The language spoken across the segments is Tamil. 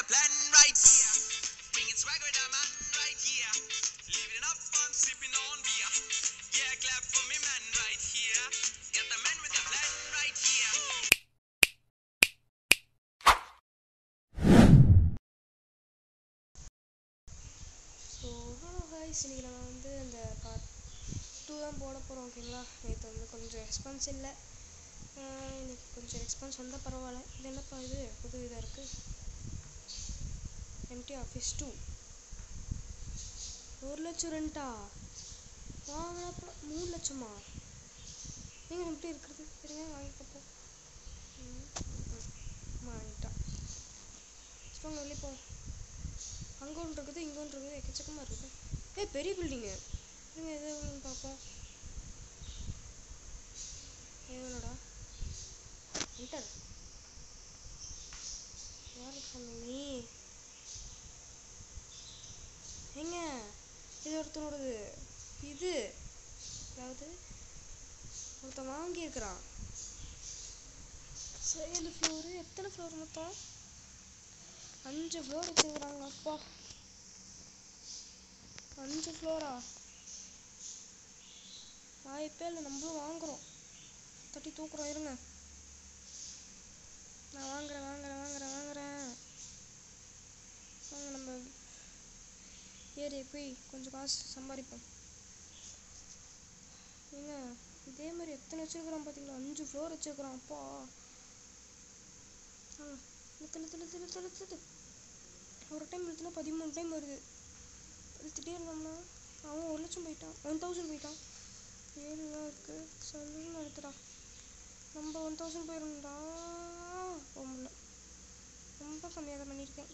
plan right here. Bringing swag with a man right here. Living up fun, sipping on beer. Yeah, clap for me man right here. Got the man with the plan right here. So hello guys, இன்றைக்கி நம்ம வந்து இந்த பார்ட் 2 தான் போட போகிறோம். ஓகேங்களா, நேற்று வந்து கொஞ்சம் ரெஸ்பான்ஸ் இல்லை, இன்றைக்கி கொஞ்சம் ரெஸ்பான்ஸ் வந்தால் பரவாயில்ல. இது என்னப்பா இது புது இதாக இருக்குது, எம்டி ஆஃபீஸ் 2 1 லட்சம் ரெண்டா வாங்கினப்போ 3 லட்சமா? நீங்கள் எப்படி இருக்கிறது சரிங்க, வாங்கி பார்ப்போம். வாங்கிட்டான். ஸ்ட்ராங் வெளியே போவோம். அங்கே ஒன்று இருக்குது, இங்கே ஒன்று இருக்குது, எக்கச்சக்கமாக இருக்குது. பெரிய பில்டிங்கு நீங்கள் எது பார்ப்போம். எவ்வளோடா என்டர் யார் சொன்னீங்க? ஏங்க இது ஒருத்தனோடது. இது அதாவது ஒருத்தன் வாங்கியிருக்கிறான். 7 ஃப்ளோரு. எத்தனை ஃப்ளோர் மொத்தம்? 5 ஃப்ளோர் வச்சுக்கிறாங்க. அப்பா 5 ஃப்ளோரா? வாய்ப்பே இல்லை. நம்மளும் வாங்குகிறோம், தட்டி தூக்குறோம். இருங்க, நான் வாங்குறேன். வாங்க, நம்ம ஏரியா போய் கொஞ்சம் காசு சம்பாதிப்போம். ஏங்க இதே மாதிரி எத்தனை வச்சுருக்குறான் பார்த்தீங்களா? 5 ஃப்ளோர் வச்சுருக்குறான். அப்பா ஒரு டைம் இழுத்துனா 13 டைம் வருது. இழுத்துட்டே இருந்தோம்னா அவன் 1 லட்சம் போயிட்டான், 1000 போயிட்டான். 7 தான் இருக்குது, சொல்லுன்னு எடுத்துட்டான். நம்ம 1000 போயிடும்டா. முடியல, ரொம்ப கம்மியாக தான் பண்ணியிருக்கேன்.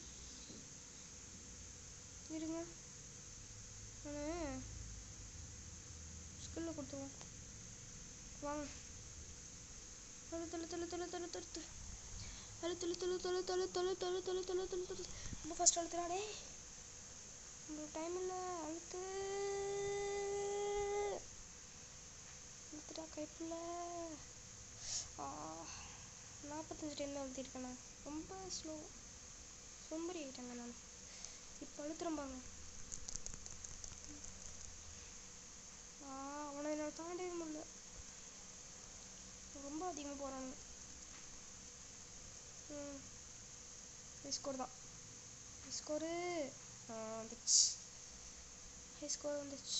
இருங்க, நான் ஸ்கில்ல கொடுத்துருவோம். வாங்க, ரொம்ப ஃபஸ்ட் அழுத்துறாடே. நம்மளுக்கு டைம் இல்லை. அழுத்துட்டா கைப்பில்ல. 45 டைம் தான் அழுத்திருக்கேண்ணா. ரொம்ப சோம்பேறி ஆகிட்டேங்க நான். இப்போ அழுத்துறம்பாங்க. அவனை என்னோட தாண்டவே முடியல, ரொம்ப அதிகமாக போகிறாங்க. ஸ்கோர் தான், ஸ்கோரு வந்துச்சு. ஹை ஸ்கோர் வந்துச்சு.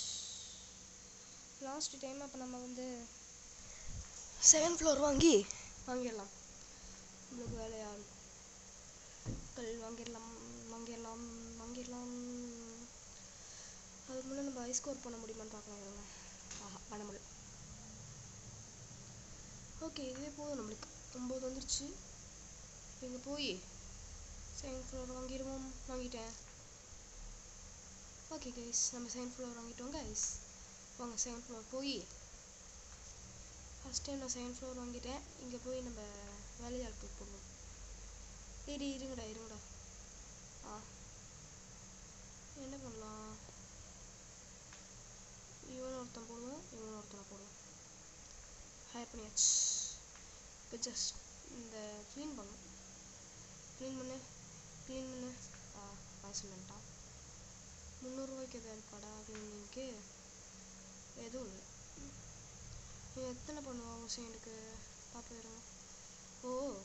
லாஸ்ட் டைம் அப்போ நம்ம வந்து 7 ஃப்ளோர் வாங்கிடலாம். நம்மளுக்கு வேலையாகும். வாங்கிடலாம். அதுக்கு முன்னே நம்ம ஹை ஸ்கோர் பண்ண முடியுமான்னு பார்க்கலாம். பண்ண முடியும். ஓகே, இதுவே போதும் நம்மளுக்கு. 9 வந்துருச்சு. இங்கே போய் 7 ஃப்ளோர் வாங்கிட்டேன். ஓகே கைஸ், நம்ம 7 ஃப்ளோர் வாங்கிட்டோம் கைஸ். வாங்க 7 ஃப்ளோர் போய், ஃபஸ்ட் டைம் நான் 7 ஃப்ளோர் வாங்கிட்டேன். இங்கே போய் நம்ம வேலையாட்கள் போடுவோம். இருங்கடா. என்ன பண்ணலாம்? இவன் ஒருத்தன் போடுவோம், இவன் ஒருத்தனை போடுவோம். ஹையர் பண்ணியாச்சு. இப்போ ஜஸ்ட் இந்த க்ளீன் பண்ணு. காசு இல்லைன்ட்டான். 300 ரூபாய்க்கு எதாவது இருக்காடா க்ளீனிங்க்கு? எதுவும் இல்லை. நீ எத்தனை பண்ணுவாங்க எனக்கு பார்ப்போம்.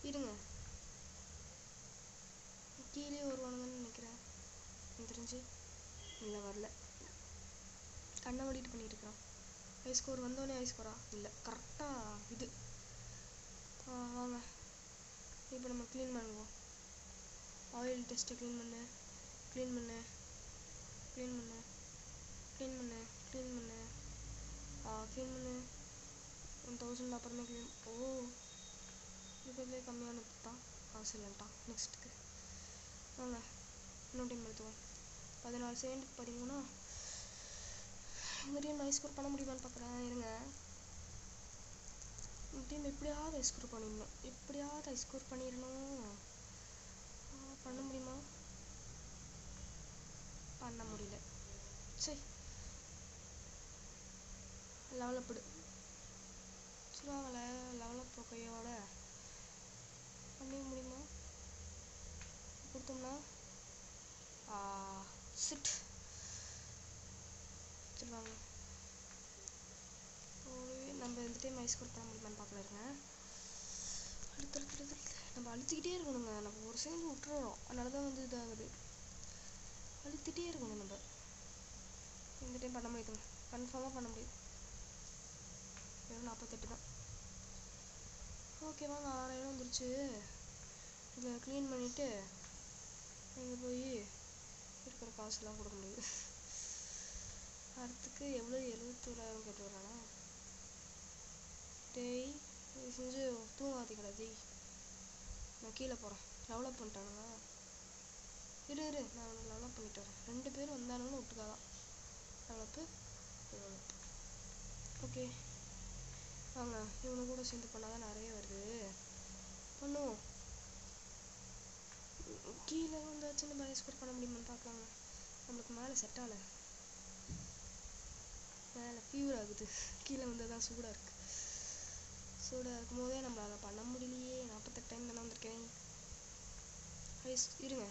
இருங்க, கீழே வருவானுங்கன்னு நினைக்கிறேன். எனக்கு தெரிஞ்சு இல்லை, வரல. கண்ணை மூடிட்டு பண்ணிட்டு இருக்கிறான். ஹை ஸ்கோர் வந்தோடனே ஹை ஸ்கோரா? இல்லை, கரெக்டாக இது. வாங்க, இப்போ நம்ம க்ளீன் பண்ணுவோம். ஆயில் டெஸ்ட்டை க்ளீன் பண்ணு. 1000 அப்புறமே க்ளீன். இதுலேயே கம்மியானது தான். காசு இல்லைன்ட்டான். நெக்ஸ்ட்டுக்கு வாங்க, இன்னொரு டைம் எடுத்துவோம். 14 செகண்டுக்கு 13. இந்த டீம் ஹை ஸ்கோர் பண்ண முடியுமான்னு பார்க்குறேன். இருங்க, இந்த டீம் எப்படியாவது ஹை ஸ்கோர் பண்ணிடணும். பண்ண முடியுமா? பண்ண முடியல. சரி, லெவலப்டு சொல்லுவாங்களே, லெவலப் கையோட பண்ணி முடியுமா? சிட் சரி வாங்க. நம்ம இந்த டைம் ஐ ஸ்கோர் பண்ண முடியுமான்னு பார்க்கல இருங்க. அடுத்து நம்ம அழுத்திக்கிட்டே இருக்கணுங்க. நம்ம ஒரு செகண்ட் விட்டுறோம், அதனால தான் வந்து இதாகுது. அழுத்திட்டே இருக்கணும் நம்ம. இந்த டைம் பண்ண முடியுதுங்க, கன்ஃபார்மாக பண்ண முடியும். வெறும் 48 தான். ஓகேவாங்க, 6000 வந்துருச்சு. இதை க்ளீன் பண்ணிவிட்டு இங்கே போய் இருக்கிற காசுலாம் கொடுக்க முடியுது. அடுத்துக்கு எவ்வளோ 71,000 கேட்டு வரானா? டேய் இது செஞ்சு தூங்காதீங்களா ஜெய். நான் கீழே போகிறேன். டெவலப் பண்ணிட்டானுங்க. இரு நான் அவனுக்கு டெவலப் பண்ணிட்டு வரேன். 2 பேர் வந்தானுங்கன்னு விட்டுக்காதான். டெவலப்பு. ஓகே வாங்க, இவனு கூட சேர்ந்து பண்ணாதான் நிறைய வருது. பண்ணுவோம். கீழே வந்தாச்சும் நம்ம ஸ்கோர் பண்ண முடியுமான்னு பார்க்கலாங்க. நம்மளுக்கு மேலே செட் ஆகலை, மேலே ஃபீவர் ஆகுது. கீழே வந்தால் தான் சூடாக இருக்குது. சூடாக இருக்கும் போதே நம்மளால் பண்ண முடியலையே. 48 டைம் தானே வந்திருக்கேன். இருங்க,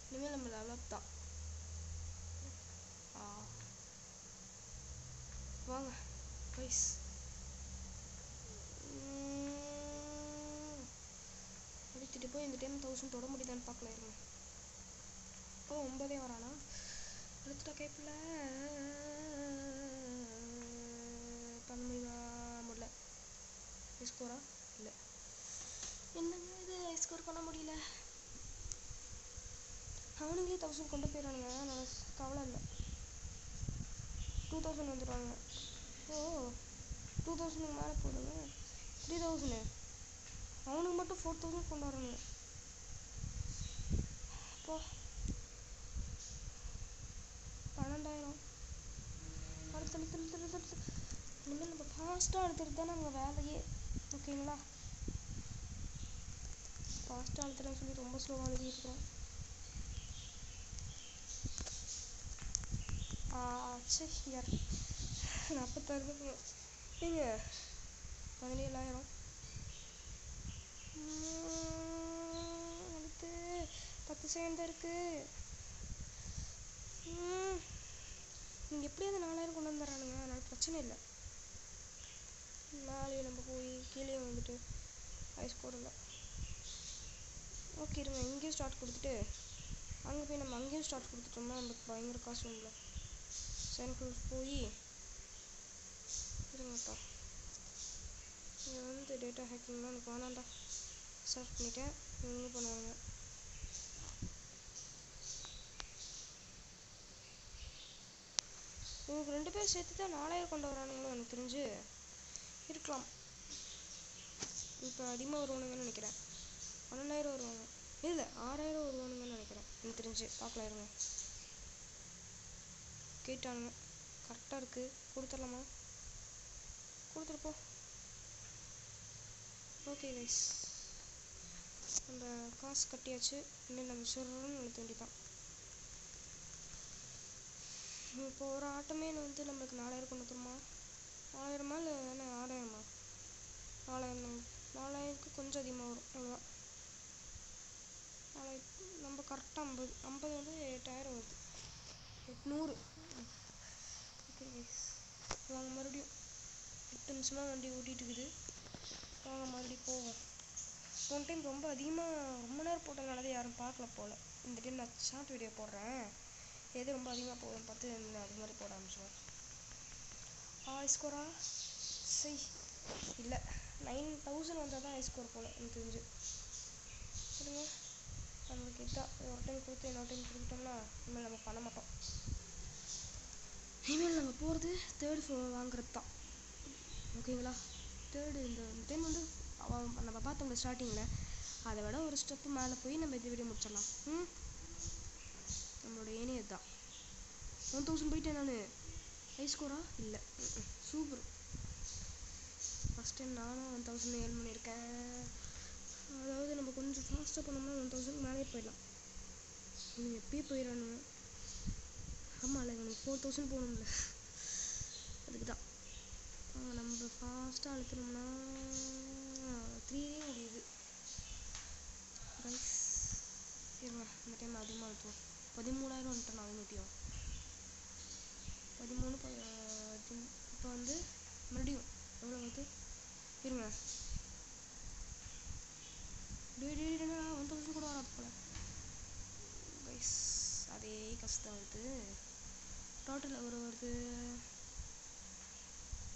இனிமேல் நம்ம டெவலப் தான். வாங்க கைஸ், அடித்துட்டு போய் இந்த டைம் 1000 தொட முடியுதான்னு பார்க்கல இருங்க. இப்போ 9 வரானா? அடுத்துட்டா கைப்பில் பண்ண முடியுமா? முடியல. ஸ்கோரா இல்லை. என்னங்க இது ஸ்கோர் பண்ண முடியல. அவனுங்களே 1000 கொண்டு போயிடறானுங்க. நான் கவலை இல்லை. 2000 வந்துடுவாங்க. ஓ 2000 மேலே போடுங்க. 3000. அவனுக்கு மட்டும் 4000 கொண்டு வரணும். அப்போ 12,000. அடுத்து இனிமேல் நம்ம ஃபாஸ்ட்டாக எடுத்துகிட்டு தான் நம்ம வேலையே. ஓகேங்களா? ஃபாஸ்ட்டாக எடுத்துகிறேன்னு சொல்லி ரொம்ப ஸ்லோவாக எழுதிட்டுருக்கோம். சரி யார் 46 ஏங்க 17,000. அடுத்து 10 செகண்ட் தான் இருக்குது. இங்கே எப்படியாவது 4000 கொண்டு வந்துடுறானுங்க, அதனால் பிரச்சனை இல்லை. மேலே நம்ம போய் கீழே வந்துட்டு ஹை ஸ்கோர் இல்லை. ஓகே இருங்க, இங்கேயும் ஸ்டார்ட் கொடுத்துட்டு அங்கே போய் நம்ம அங்கேயும் ஸ்டார்ட் கொடுத்துட்டோம்னா நம்மளுக்கு பயங்கர காசு உள்ள சென்ட்ரல் போய் இருங்கப்பா. இங்கே வந்து டேட்டா ஹேக்கிங்லாம் எனக்கு வேணாண்டா. ஸ்டார்ட் பண்ணிட்டேன். இவங்க பண்ணுவாங்க. இவங்க 2 பேர் சேர்த்து தான் 4000 கொண்டு வரானுங்களோ எனக்கு தெரிஞ்சு. இருக்கலாம். இப்போ அதிகமாக வருவானுங்கன்னு நினைக்கிறேன். 12,000 வருவாங்க. இல்லை 6000 வருவானுங்கன்னு நினைக்கிறேன் எனக்கு தெரிஞ்சு. பார்க்கலாம் இருங்க. கேட்டானுங்க. கரெக்டாக இருக்குது. கொடுத்துடலாமா? கொடுத்துருப்போம். ஓகே கைஸ், நம்ம காசு கட்டியாச்சு. இன்னும் நம்ம சொல்கிறோன்னு எழுத வேண்டியதான். இப்போ ஒரு ஆட்டமே வந்து நம்மளுக்கு 4000 கொண்டு வந்துருமா? 4000 இல்லை என்ன 6000? 4000. 4000க்கு கொஞ்சம் அதிகமாக வரும், அவ்வளோதான். 4000 நம்ம கரெக்டாக 50 வந்து 8000 வருது. 800. ஓகே கைஸ், வாங்க மறுபடியும் 8 நிமிஷமாக வண்டி ஓட்டிகிட்டு இருக்குது. வாங்க மறுபடியும் போவோம். போன டைம் ரொம்ப அதிகமாக ரொம்ப நேரம் போட்டதுனால தான் யாரும் பார்க்கல போல். இந்த டைம் நான் ஷார்ட் வீடியோ போடுறேன். எது ரொம்ப அதிகமாக போகுதுன்னு பார்த்து அது மாதிரி போட ஆரம்பிச்சுவேன். ஹை ஸ்கோரா? சரி இல்லை 9000 வந்தால் தான் ஹை ஸ்கோர் போல் எனக்கு தெரிஞ்சு. சரிங்க, நம்மளுக்கு இதான் ஒரு டைம் கொடுத்து இன்னொரு டைம் கொடுத்துட்டோம்னா இனிமேல் நம்ம பண்ண மாட்டோம். இனிமேல் நம்ம போகிறது 3rd ஃப்ளோர் வாங்குறது தான். ஓகேங்களா? 3rd இந்த டைம் வந்து நம்ம பார்த்தோம்ல ஸ்டார்டிங்கில், அதை விட ஒரு ஸ்டெப்பு மேலே போய் நம்ம இந்த வீடியோ முடிச்சிடலாம். நம்மளோட ஏனே இதுதான். 1000 போயிட்டேன் நான். ஹை ஸ்கோரா? இல்லை. சூப்பர். ஃபஸ்ட் டைம் நானும் 1000 ஏர்ன் பண்ணியிருக்கேன். அதாவது நம்ம கொஞ்சம் ஃபாஸ்ட்டாக பண்ணோம்னா 1000 மேலே போயிடலாம். நீங்கள் எப்பயும் போயிடணும். ஆமாம் இல்லை, எனக்கு 4000 போகணும்ல, அதுக்கு தான். நம்ம ஃபாஸ்ட்டாக அழுத்தினோம்னா 3 முடியுது. ரைஸ் இருங்க, இந்த டைம் அதிகமாக அழுத்துவோம். 13,000 வந்துட்டேன் நான் அதுமட்டியும் 13 இப்போ வந்து மறுபடியும் எவ்வளோ வருது இருங்க 1000 கூட வராது போல கைஸ். அதே கஷ்டம் வருது. டோட்டல் எவ்வளோ வருது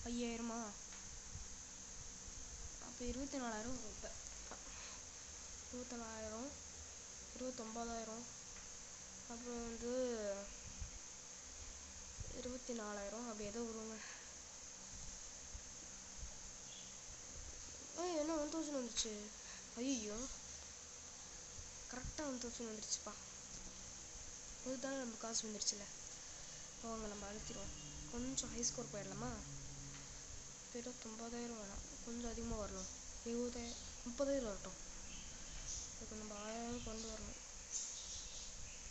5000 அப்போ 24,000 வரும். இப்போ 24,000 29,000 அப்புறம் வந்து 24,000 அப்படி ஏதோ வருவாங்க. என்ன 1000 வந்துச்சு. ஐயோ கரெக்டாக 1000 வந்துருச்சுப்பா. அதுதானே நம்ம காசு வந்துருச்சுல. அவங்க நம்ம அழுத்திடுவோம். கொஞ்சம் ஹை ஸ்கோர் போயிடலாமா. 29,000 வேணாம், கொஞ்சம் அதிகமாக வரணும். 70,000 30,000 வரட்டும். அதுக்கு நம்ம 1000 கொண்டு வரணும்.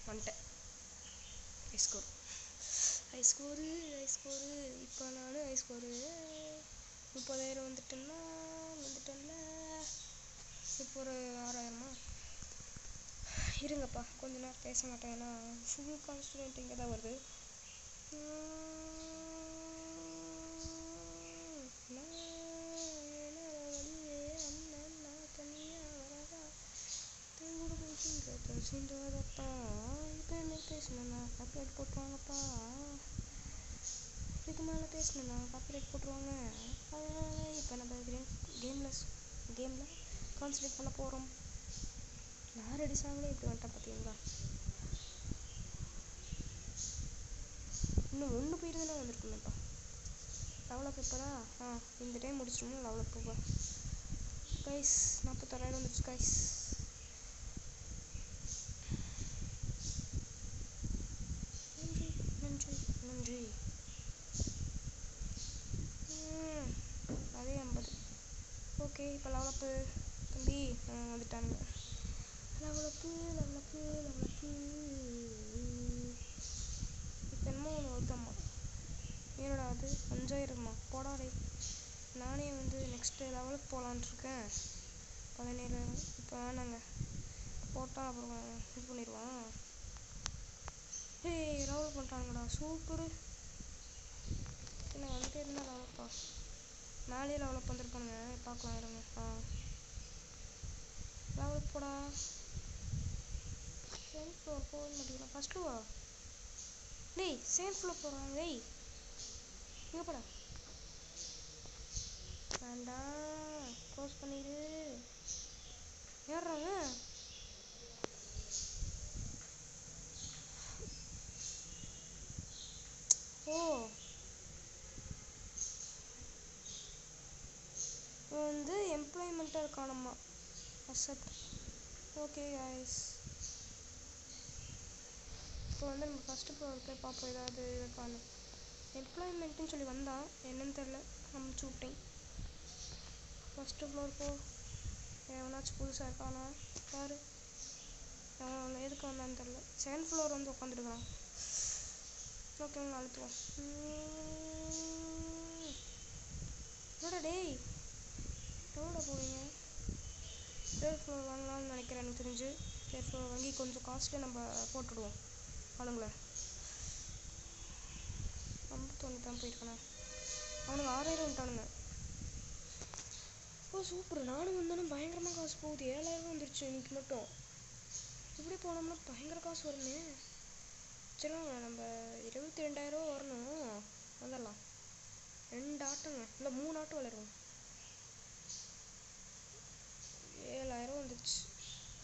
வந்துட்டேன் ஹை ஸ்கோரு. இப்போ நான் ஹை ஸ்கோரு 30,000 வந்துட்டேன்ல. இப்போ ஒரு 6,000 இருங்கப்பா. கொஞ்ச நேரம் பேச மாட்டேன், ஏன்னா ஃபுல் கான்ஸ்டன்ட் இங்கே தான் வருது. இப்போ என்ன பேசணும்னா காப்பிரைட் போட்டுருவாங்கப்பா. இதுக்கு மேலே பேசணும்னா காப்பிரைட் போட்டுருவாங்க. அதனால இப்போ நம்ம கேமில் கான்சன்ட்ரேட் பண்ண போகிறோம். நான் ரெடி சாங்களே இப்படி வந்துட்டேன் பார்த்தீங்களா. இன்னும் 1 போயிருந்துன்னா வந்திருக்குமேப்பா. லெவலப் இப்போதான் இந்த டைம் முடிச்சிட்டோம்னா லெவலப் போவேன் கைஸ். 46,000 வந்துருச்சு கைஸ். நன்றி. அதே 50. ஓகே இப்போ லெவலப்பு தம்பி வந்துட்டானுங்க. லெவலப்பு இப்போ என்னமோ ஒன்று வருதாம்மா. ஏனடா அது 5,000 போடாடே. நானே வந்து நெக்ஸ்ட்டு லெவலுக்கு போகலான்ட்ருக்கேன். 17,000 இப்போ வேணாங்க. போட்டால் அப்புறம் இது பண்ணிடுவான். லெவலப் பண்ணிட்டானுங்கடா. சூப்பரு. என்ன வந்துட்டே இருந்தால் லெவலப்பா. மேலேயே லெவலப் வந்துருப்பானுங்க. பார்க்கலாம் இருங்க. லெவலப் போடா. செகண்ட் ஃப்ளோர் போக மாட்டேங்கிறேன். ஃபஸ்ட்டு வா. டேய் செகண்ட் ஃப்ளோர் போகிறாங்க. டேய் இங்கே போடா. வேண்டாம், க்ளோஸ் பண்ணிடு. ஏறுறாங்க. வந்து எம்ப்ளாய்மெண்ட்டாக இருக்கானம்மா. அக்செப்ட். ஓகே கைஸ், இப்போ வந்து நம்ம ஃபஸ்ட்டு ஃப்ளோர் போய் பார்ப்போம். ஏதாவது இருக்கானு. எம்ப்ளாய்மெண்ட்டுன்னு சொல்லி வந்தான், என்னன்னு தெரில. அமுச்சு விட்டேன். ஃபஸ்ட்டு ஃப்ளோர் போ. எவனாச்சும் புதுசாக இருக்கானா பாரு. அவன் எதுக்கு வந்தான்னு தெரில. செகண்ட் ஃப்ளோர் வந்து உட்காந்துருக்கான். ஓகேங்க, அழுத்துவோம். என்னடா டேய், எவ்வளோ போவீங்க? தேர்ட் ஃப்ளோர் வாங்கலாம்னு நினைக்கிறேன். எனக்கு தெரிஞ்சு தேர்ட் ஃப்ளோர் வாங்கி கொஞ்சம் காஸ்ட்லியாக நம்ம போட்டுடுவோம் ஆளுங்களை. 51 தான் போயிருக்கானே. அவனுக்கு 6,000 வந்துட்டானுங்க. சூப்பர். நானும் வந்தாலும் பயங்கரமாக காசு போகுது. 7,000 வந்துருச்சு இன்னைக்கு மட்டும். இப்படி போனோம்னா பயங்கர காசு வருமே. சரிங்க, நம்ம 22,000 வரணும். வந்துடலாம். 2 ஆட்டங்க இல்லை 3 ஆட்டம் விளையாடுவோம். 7,000 வந்துருச்சு.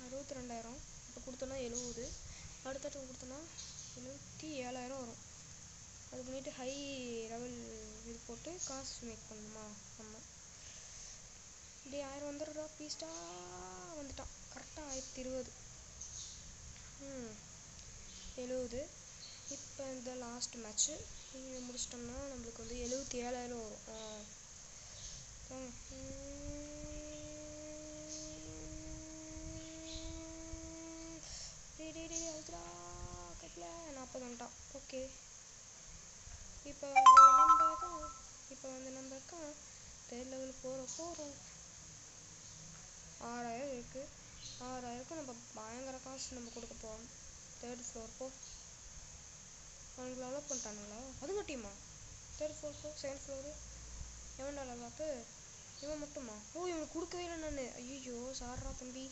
62,000 இப்போ கொடுத்தோன்னா 70. அடுத்த ஆட்டம் கொடுத்தோன்னா 77,000 வரும். அது பண்ணிவிட்டு ஹை லெவல் இது போட்டு காசு மேக் பண்ணணுமா. ஆமாம். இப்படி 1000 வந்துடுறா ப்ளீஸ்டா. வந்துட்டான் கரெக்டாக 1020. 70. இப்போ இந்த லாஸ்ட் மேட்ச்சு இது முடிச்சிட்டோம்னா நம்மளுக்கு வந்து 77,000 வரும். அதுடா கட்டில் 40 வந்துட்டான். ஓகே, இப்போ வந்து நம்ம தேர்ட் லெவல் போகிறோம். 6,000 இருக்குது. 6,000க்கு நம்ம பயங்கர காசு நம்ம கொடுக்க போகிறோம். தேர்ட் ஃப்ளோர் போ. அவனுக்கு லெவலப் பண்ணிட்டானுங்களா? அதுங்க டீமா? தேர்ட் ஃப்ளோர் போ. செகண்ட் ஃப்ளோரு எவன்டா லெவலப்பு? இவன் மட்டுமா? ஓ இவனுக்கு கொடுக்கவே இல்லை நான். ஐயோ சார்ரா தம்பி.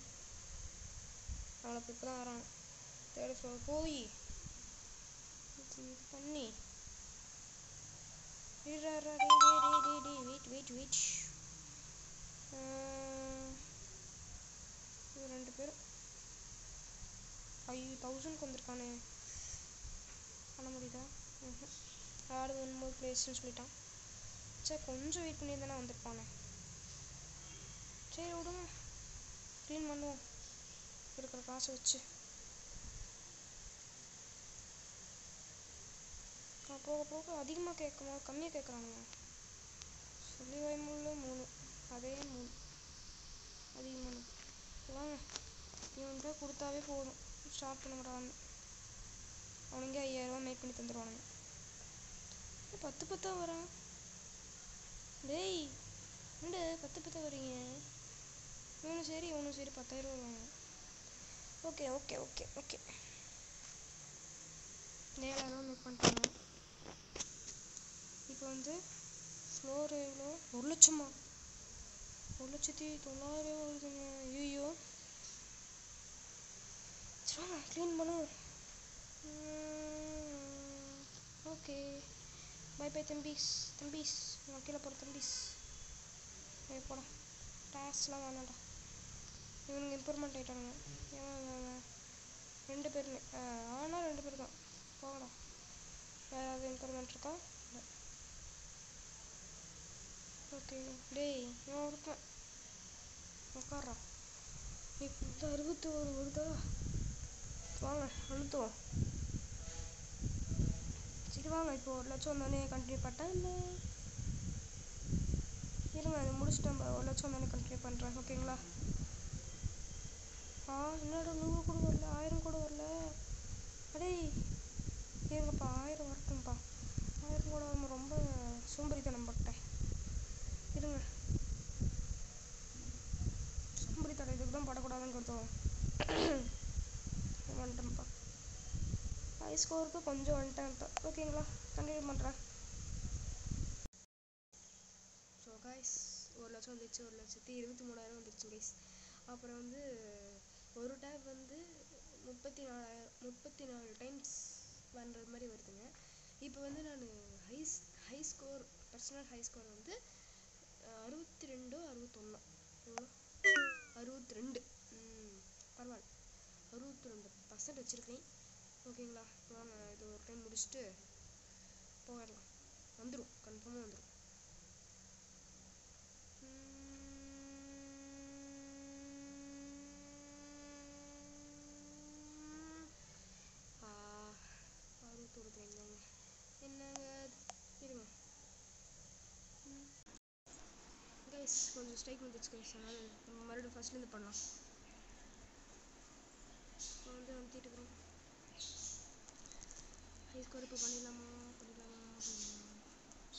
லெவலப் இப்போ தான் வரான். தேர்ட் ஃப்ளோர் போய் இது பண்ணி வெயிட் இது 2 பேர். ஐயோ 1000க்கு வந்திருக்கானே. பண்ண முடியுதா? ஆடு 1 more பிளேஸ்ன்னு சொல்லிட்டான். சரி கொஞ்சம் வெயிட் பண்ணி தானே வந்திருப்பானே. சரி விடுங்க, க்ளீன் பண்ணுவோம் இருக்கிற காசை வச்சு. போக போக அதிகமாக கேட்கணும், கம்மியாக கேட்குறானுங்க. சொல்லி வைமுள்ள 3, அதே 3 அதிகமான. வாங்க இவன்கிட்ட கொடுத்தாவே போதும், ஸ்டார்ட் பண்ணுங்கிறான்னு. அவனுங்க 5000 மேக் பண்ணி தந்துடுவானுங்க. 10 வரான். டேய் என்னடா 10 வரீங்க? இவனும் சரி 10,000 வருவாங்க. ஓகே 7000 மேக் பண்ணிட்டாங்க. இப்போ வந்து ஃப்ளோர் எவ்வளோ? 1 லட்சமா? 1,09,000 வருதுங்க. ஐயோ சரி க்ளீன் பண்ணுவோம். ஓகே பை தம்பீஸ். நான் கீழே போகிற தம்பீஸ். போடா டேக்ஸ்லாம் வேணாண்டா. இவனுங்க இம்ப்ரூவ்மெண்ட் ஆகிட்டானுங்க. ஏன் 2 பேருமே ஆனால் 2 பேர் தான். போகடா. வேறு ஏதாவது இம்ப்ரூவ்மெண்ட் இருக்கா? இல்லை. ஓகே டேய் இவன் ஒருத்தன் உட்கார்றா. இப்போ 61 வருதா? வாங்க அழுத்துவோம். சரி வாங்க இப்போ 1 லட்சம் வந்தோடனே கண்டினியூ பண்ணிட்டேன். இல்லை இருங்க அதை முடிச்சுட்டு நம்ம 1 லட்சம் வந்தோடனே கண்டினியூ பண்ணுறேன். ஓகேங்களா? என்னடா 100 கூட வரல, 1000 கூட வரல. அடே இருங்கப்பா, 1000 வரட்டும்ப்பா. 1000 கூட வரும். ரொம்ப சோம்பேறித்தனம் பட்டேன். இருங்க சோம்பேறித்தனம் இதுக்கு தான் படக்கூடாதுன்னு கொடுத்தோம். வந்துட்டேன்ப்பா. ஹை ஸ்கோருக்கு கொஞ்சம் வந்துட்டேன் இப்போ. ஓகேங்களா? கண்டினியூ பண்ணுறேன். ஸோ கைஸ் 1 லட்சம் வந்துச்சு. 1,23,000 வந்துருச்சு கைஸ். அப்புறம் வந்து ஒரு டேப் வந்து 34 டைம்ஸ் பண்ணுறது மாதிரி வருதுங்க. இப்போ வந்து நான் high score personal high score வந்து 62 61 62 பரவாயில்ல 62% வச்சுருக்கேன். ஓகேங்களா? வாங்க இது ஒரு டைம் முடிச்சுட்டு போயிடலாம். வந்துடும், கன்ஃபார்மாக வந்துடும். என்னங்க இருங்க கைஸ், கொஞ்சம் ஸ்ட்ரைக் வந்துச்சு கைஸ். அதனால் நம்ம மறுபடியும் ஃபஸ்ட்லேருந்து பண்ணலாம். இப்போ வந்து வந்துட்டு இருக்கிறோம். ஹை ஸ்கோர் இப்போ பண்ணிடலாமா?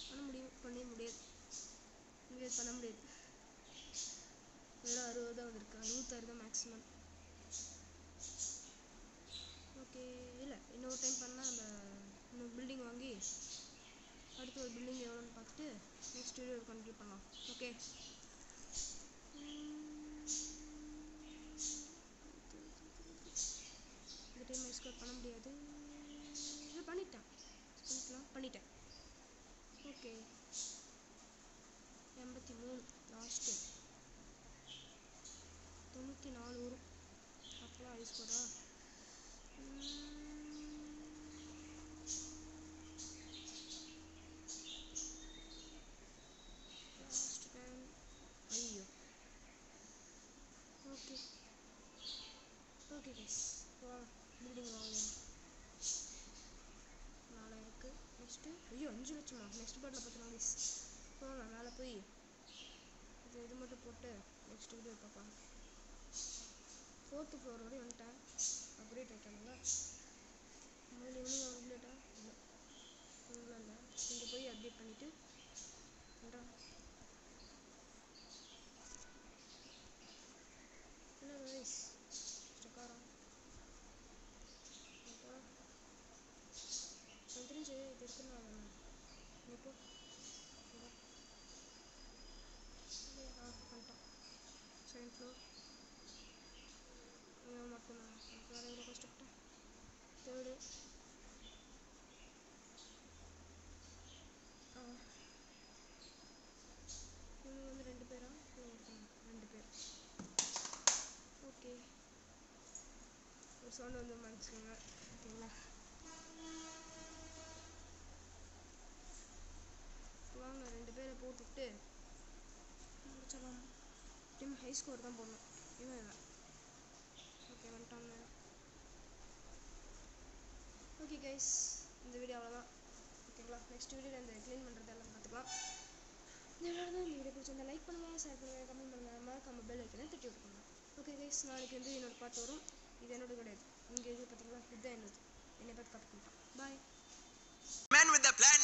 பண்ண முடியும், பண்ண முடியாது. பண்ண முடியாது. வெறும் 60 தான் வந்திருக்கு. 66 தான் மேக்ஸிமம். ஓகே இல்லை இன்னொரு டைம் பண்ணால் நம்ம இன்னொரு பில்டிங் வாங்கி அடுத்து ஒரு பில்டிங் எவ்வளோன்னு பார்த்துட்டு நெக்ஸ்ட் வீடியோ கண்டினியூ பண்ணலாம். ஓகே இந்த டைம் ஸ்கோர் பண்ண முடியாது. இல்லை பண்ணிட்டேன். ஓகே 83 லாஸ்ட்டு 94 வரும். அப்போலாம் ஹை ஸ்கோரா? லாஸ்ட் டைம் ஐயோ. ஓகே கைஸ் பில்டிங் வாங்கலாம். 4000க்கு நெக்ஸ்ட்டு 5 லட்சமா? நெக்ஸ்ட் பார்ட்டில் பார்த்துக்கலாம் கைஸ். போங்க மேலே போய் இது மட்டும் போட்டு நெக்ஸ்ட் வீடியோ பார்க்கலாம். 4th ஃப்ளோர் வரையும் வந்துட்டேன். அப்கிரேட் ஆகிட்டானுங்களா? முதல்ல இவனுங்க அப்கிரேட்டா? இல்லை இங்கே போய் அப்டேட் பண்ணிவிட்டு பண்ணுறான். என்ன கைஸ் ஸ்டக்காரா? சவுண்டு வந்து மன்னிச்சுக்கோங்க ஓகேங்களா. வாங்க 2 பேரை போட்டுவிட்டு முடிச்சிடலாம். டீம் ஹை ஸ்கோர் தான் போடணும். இவன் ஓகே வந்துட்டாங்க. ஓகே கைஸ், இந்த வீடியோ அவ்வளோதான் ஓகேங்களா. நெக்ஸ்ட் வீடியோவில் இந்த க்ளீன் பண்ணுறது எல்லாம் பார்த்துக்கலாம். இந்த வீடியோ பிடிச்சிருந்தா லைக் பண்ணுங்கள், ஷேர் பண்ணுங்கள், கமெண்ட் பண்ணுங்கள், மறக்காம பெல் ஐக்கனை தட்டி விட்டுருங்க. ஓகே கைஸ், நாளைக்கு வந்து என்னோட பாட்டு வரும். இது என்னோட கிடையாது, இங்கே இது பார்த்தீங்களா, இதுதான் என்னோட. என்னை பார்த்து காப்பி பண்ணிட்டான். பாய். Man with the plan.